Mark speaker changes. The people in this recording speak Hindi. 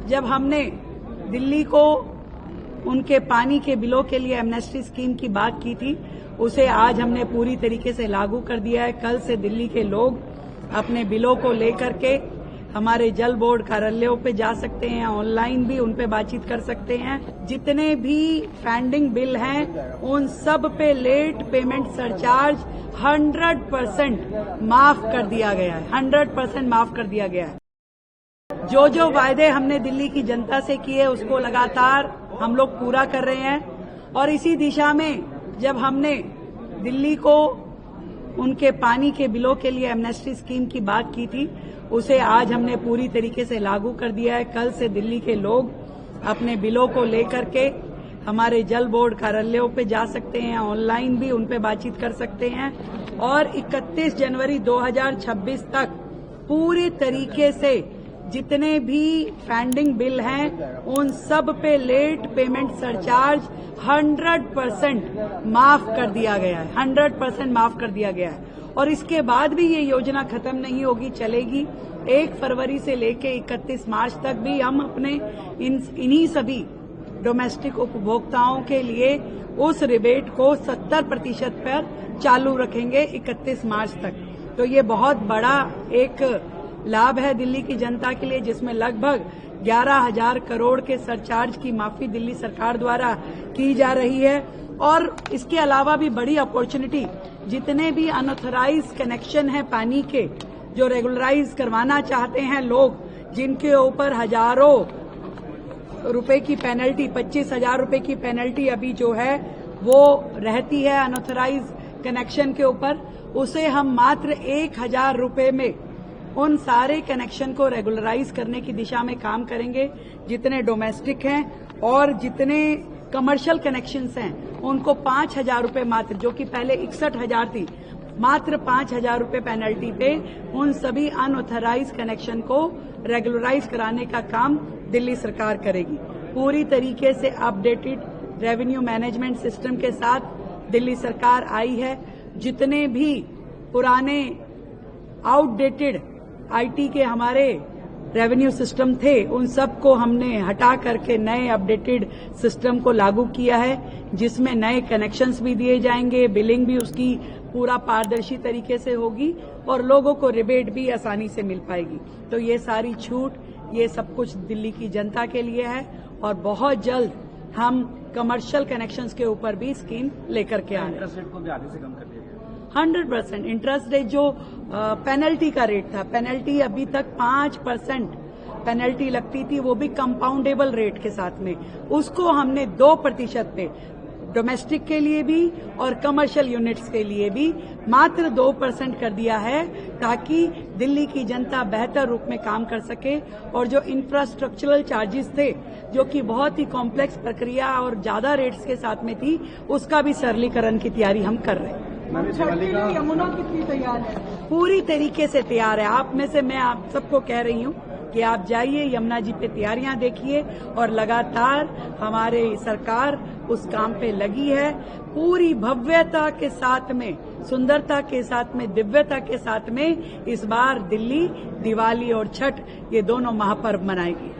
Speaker 1: जब हमने दिल्ली को उनके पानी के बिलों के लिए एमनेस्टी स्कीम की बात की थी, उसे आज हमने पूरी तरीके से लागू कर दिया है। कल से दिल्ली के लोग अपने बिलों को लेकर के हमारे जल बोर्ड कार्यालयों पे जा सकते हैं, ऑनलाइन भी उन पे बातचीत कर सकते हैं। जितने भी पेंडिंग बिल हैं उन सब पे लेट पेमेंट सरचार्ज 100% माफ कर दिया गया है। 100% माफ कर दिया गया है। जो जो वायदे हमने दिल्ली की जनता से किए उसको लगातार हम लोग पूरा कर रहे हैं और इसी दिशा में जब हमने दिल्ली को उनके पानी के बिलों के लिए एमनेस्टी स्कीम की बात की थी, उसे आज हमने पूरी तरीके से लागू कर दिया है। कल से दिल्ली के लोग अपने बिलों को लेकर के हमारे जल बोर्ड कार्यालयों पे जा सकते हैं, ऑनलाइन भी उन पे बातचीत कर सकते हैं और 31 जनवरी 2026 तक पूरी तरीके से जितने भी पेंडिंग बिल हैं उन सब पे लेट पेमेंट सरचार्ज 100% माफ कर दिया गया है। 100% माफ कर दिया गया है और इसके बाद भी ये योजना खत्म नहीं होगी, चलेगी। 1 फरवरी से लेके 31 मार्च तक भी हम अपने इन्हीं सभी डोमेस्टिक उपभोक्ताओं के लिए उस रिबेट को 70% पर चालू रखेंगे 31 मार्च तक। तो ये बहुत बड़ा एक लाभ है दिल्ली की जनता के लिए, जिसमें लगभग 11,000 करोड़ के सरचार्ज की माफी दिल्ली सरकार द्वारा की जा रही है। और इसके अलावा भी बड़ी अपॉर्चुनिटी, जितने भी अनऑथराइज कनेक्शन है पानी के, जो रेगुलराइज करवाना चाहते हैं लोग, जिनके ऊपर हजारों रुपए की पेनल्टी, 25,000 रुपए की पेनल्टी अभी जो है वो रहती है अनऑथराइज कनेक्शन के ऊपर, उसे हम मात्र 1,000 रुपए में उन सारे कनेक्शन को रेगुलराइज करने की दिशा में काम करेंगे। जितने डोमेस्टिक हैं और जितने कमर्शियल कनेक्शंस हैं उनको 5,000 रुपए मात्र, जो कि पहले 61,000 थी, मात्र 5,000 रुपए पेनल्टी पे उन सभी अनऑथराइज कनेक्शन को रेगुलराइज कराने का काम दिल्ली सरकार करेगी। पूरी तरीके से अपडेटेड रेवेन्यू मैनेजमेंट सिस्टम के साथ दिल्ली सरकार आई है। जितने भी पुराने आउटडेटेड आईटी के हमारे रेवेन्यू सिस्टम थे उन सबको हमने हटा करके नए अपडेटेड सिस्टम को लागू किया है, जिसमें नए कनेक्शंस भी दिए जाएंगे, बिलिंग भी उसकी पूरा पारदर्शी तरीके से होगी और लोगों को रिबेट भी आसानी से मिल पाएगी। तो ये सारी छूट, ये सब कुछ दिल्ली की जनता के लिए है और बहुत जल्द हम कमर्शियल कनेक्शंस के ऊपर भी स्कीम लेकर के आए।
Speaker 2: इंटरेस्ट रेट को भी आधे से कम कर दिया गया।
Speaker 1: 100% इंटरेस्ट रेट, जो पेनल्टी का रेट था, पेनल्टी अभी तक 5% पेनल्टी लगती थी, वो भी कंपाउंडेबल रेट के साथ में, उसको हमने 2% पे डोमेस्टिक के लिए भी और कमर्शियल यूनिट्स के लिए भी मात्र 2% कर दिया है, ताकि दिल्ली की जनता बेहतर रूप में काम कर सके। और जो इंफ्रास्ट्रक्चरल चार्जेस थे, जो कि बहुत ही कॉम्प्लेक्स प्रक्रिया और ज्यादा रेट्स के साथ में थी, उसका भी सरलीकरण की तैयारी हम कर रहे हैं।
Speaker 3: यमुना कितनी तैयार है?
Speaker 1: पूरी तरीके से तैयार है। आप में से मैं आप सबको कह रही हूँ कि आप जाइए यमुना जी पे तैयारियां देखिए और लगातार हमारे सरकार उस काम पे लगी है। पूरी भव्यता के साथ में, सुंदरता के साथ में, दिव्यता के साथ में इस बार दिल्ली दिवाली और छठ, ये दोनों महापर्व मनाएगी।